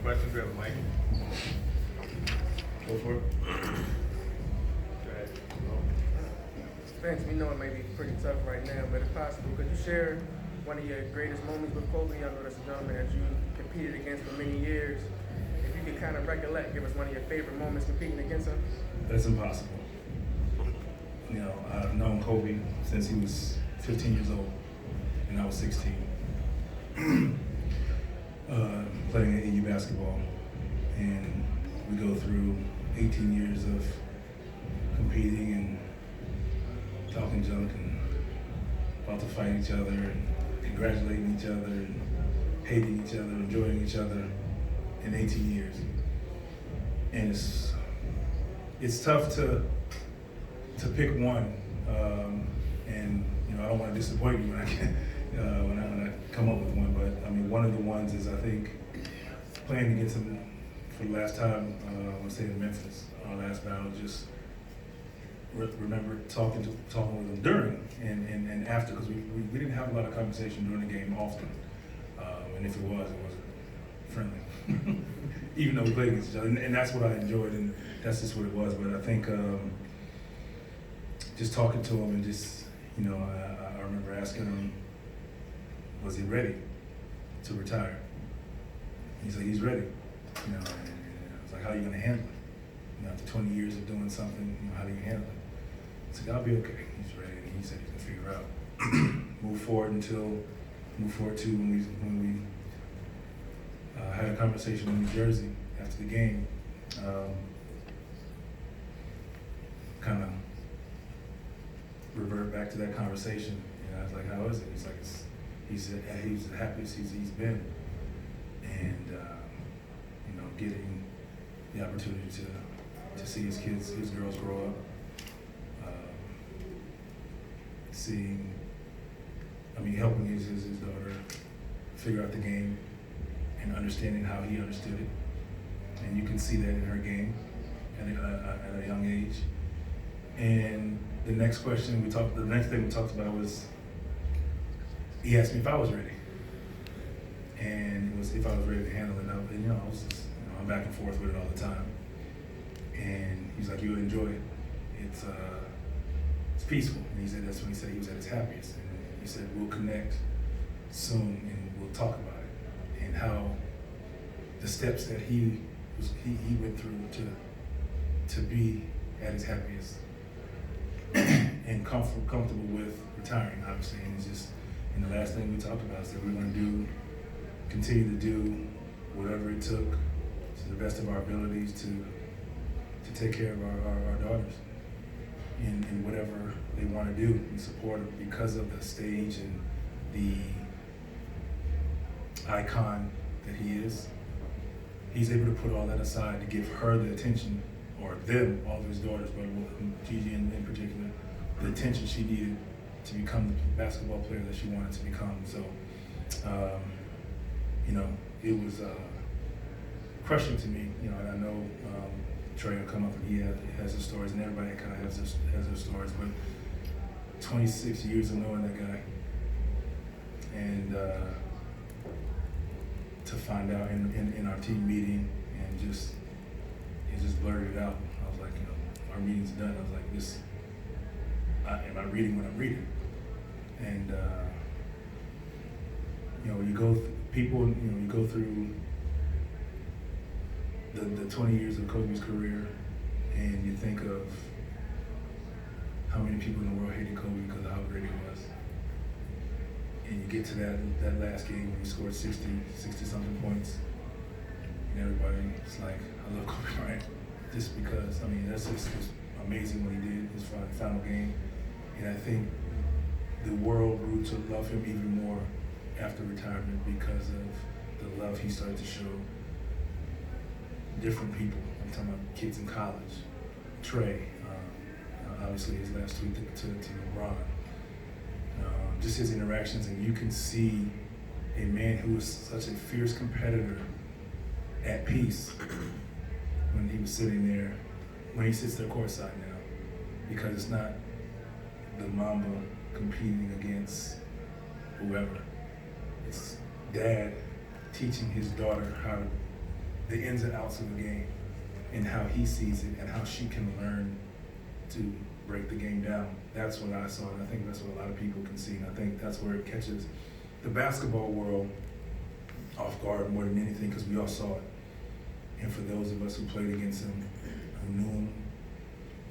questions? We have a mic. Go for it. Go ahead. Vince, we know it may be pretty tough right now, but if possible, could you share one of your greatest moments with Kobe? I know that's a gentleman that you competed against for many years. If you could kind of recollect, give us one of your favorite moments competing against him. That's impossible. You know, I've known Kobe since he was 15 years old, and I was 16. Playing AAU basketball, and we go through 18 years of competing and talking junk and about to fight each other and congratulating each other and hating each other, enjoying each other in 18 years. And it's tough to pick one, and you know I don't want to disappoint you when I come up with one, but I mean one of the ones is I think playing against him for the last time I want to say in Memphis, our last battle. Just remember talking with him during and after, because we didn't have a lot of conversation during the game often, and if it wasn't friendly. Even though we played against each other, and that's what I enjoyed, and that's just what it was. But I think just talking to him and just, you know, I remember asking him, was he ready to retire? He's like, he's ready. You know, and I was like, how are you going to handle it? You know, after 20 years of doing something, you know, how do you handle it? I said, I'll be okay. He's ready, and he said he's going to figure it out. Move forward to when we had a conversation in New Jersey after the game. Kind of revert back to that conversation. You know, I was like, how is it? He's like, he's the happiest he's been, and you know, getting the opportunity to see his kids, his girls grow up, helping his daughter figure out the game and understanding how he understood it, and you can see that in her game at a young age. And the next thing we talked about was, he asked me if I was ready, and it was if I was ready to handle it. And you know, I was just, you know, I'm back and forth with it all the time. And he's like, you'll enjoy it. It's peaceful. And he said that's when he said he was at his happiest. And he said we'll connect soon and we'll talk about it and how the steps that he went through to be at his happiest and comfortable with retiring, obviously. And it's just, and the last thing we talked about is that we're going to continue to do whatever it took to the best of our abilities to take care of our daughters in whatever they want to do and support them, because of the stage and the icon that he is. He's able to put all that aside to give her the attention, or them, all of his daughters, but Gigi in particular, the attention she needed to become the basketball player that she wanted to become. So, you know, it was crushing to me. You know, and I know Trey will come up and he has his stories, and everybody kind of has their stories, but 26 years of knowing that guy, and to find out in our team meeting, and he just blurted it out. I was like, you know, our meeting's done. I was like, am I reading what I'm reading? And you know, you go through the 20 years of Kobe's career, and you think of how many people in the world hated Kobe because of how great he was. And you get to that last game when he scored 60 something points, and everybody's like, I love Kobe Bryant, just because, I mean, that's just amazing what he did, his final game. And I think the world grew to love him even more after retirement because of the love he started to show different people. I'm talking about kids in college, Trey, obviously his last tweet to LeBron, just his interactions, and you can see a man who was such a fierce competitor at peace when he was sitting there, when he sits there courtside now, because it's not the Mamba competing against whoever. It's dad teaching his daughter how to the ins and outs of the game and how he sees it and how she can learn to break the game down. That's what I saw, and I think that's what a lot of people can see, and I think that's where it catches the basketball world off guard more than anything, because we all saw it. And for those of us who played against him, who knew him,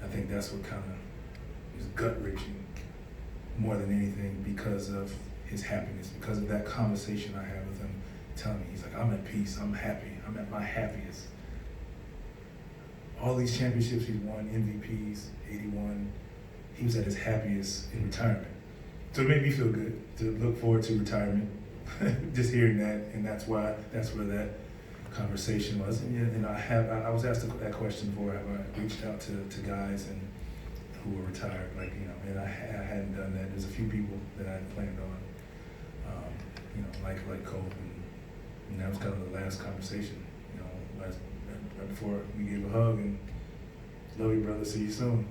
I think that's what kind of is gut-wrenching more than anything, because of his happiness, because of that conversation I had with him, telling me, he's like, I'm at peace, I'm happy, I'm at my happiest. All these championships he's won, MVPs, 81, he was at his happiest in retirement. So it made me feel good to look forward to retirement, just hearing that, and that's where that conversation was. And I was asked that question before. I reached out to guys and who were retired, and I hadn't done that. There's a few people that I had planned on, like Kobe, and that was kind of the last conversation, right before we gave a hug and love you, brother, see you soon.